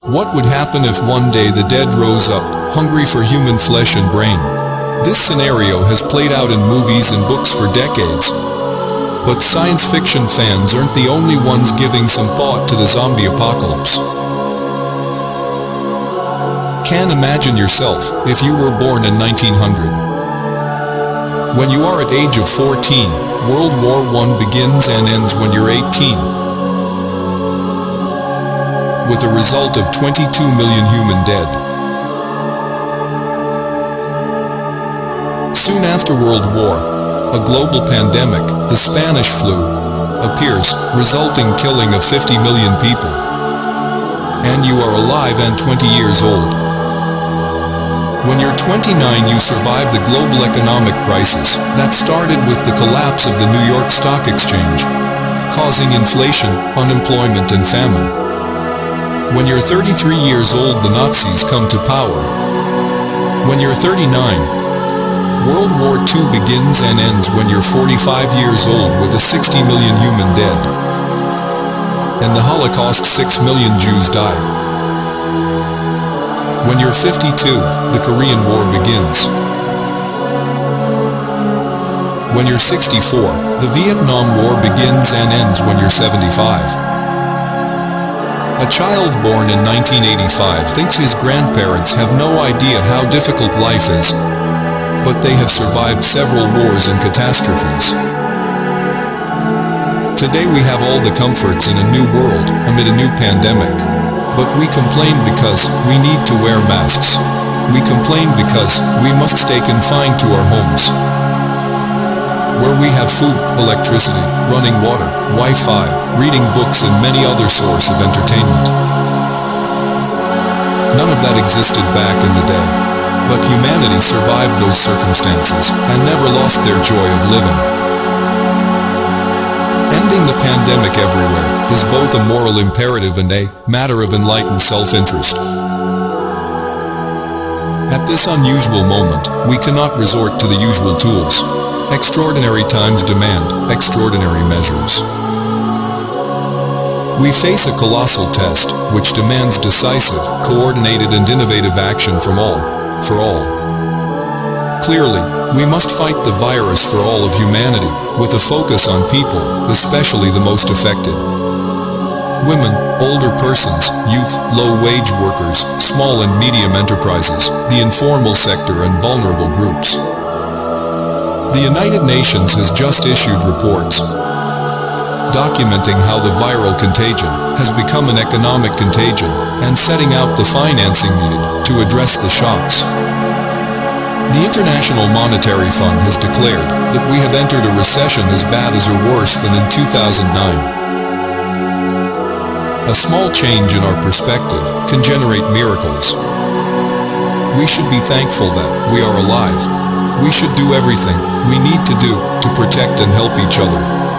What would happen if one day the dead rose up, hungry for human flesh and brain? This scenario has played out in movies and books for decades. But science fiction fans aren't the only ones giving some thought to the zombie apocalypse. Can imagine yourself if you were born in 1900. When you are at age of 14, World War I begins and ends when you're 18. With a result of 22 million human dead. Soon after World War, a global pandemic, the Spanish flu, appears, resulting killing of 50 million people. And you are alive and 20 years old. When you're 29, you survive the global economic crisis that started with the collapse of the New York Stock Exchange, causing inflation, unemployment, and famine. When you're 33 years old, the Nazis come to power. When you're 39, World War II begins and ends when you're 45 years old with a 60 million human dead. In the Holocaust, 6 million Jews die. When you're 52, the Korean War begins. When you're 64, the Vietnam War begins and ends when you're 75. A child born in 1985 thinks his grandparents have no idea how difficult life is, but they have survived several wars and catastrophes. Today we have all the comforts in a new world amid a new pandemic, but we complain because we need to wear masks. We complain because we must stay confined to our homes, where we have food, electricity, running water, Wi-Fi, reading books, and many other sources of entertainment. None of that existed back in the day, but humanity survived those circumstances and never lost their joy of living. Ending the pandemic everywhere is both a moral imperative and a matter of enlightened self-interest. At this unusual moment, we cannot resort to the usual tools. Extraordinary times demand extraordinary measures. We face a colossal test, which demands decisive, coordinated, and innovative action from all, for all. Clearly, we must fight the virus for all of humanity, with a focus on people, especially the most affected. Women, older persons, youth, low-wage workers, small and medium enterprises, the informal sector, and vulnerable groups. The United Nations has just issued reports documenting how the viral contagion has become an economic contagion and setting out the financing needed to address the shocks. The International Monetary Fund has declared that we have entered a recession as bad as or worse than in 2009. A small change in our perspective can generate miracles. We should be thankful that we are alive. We should do everything we need to do to protect and help each other.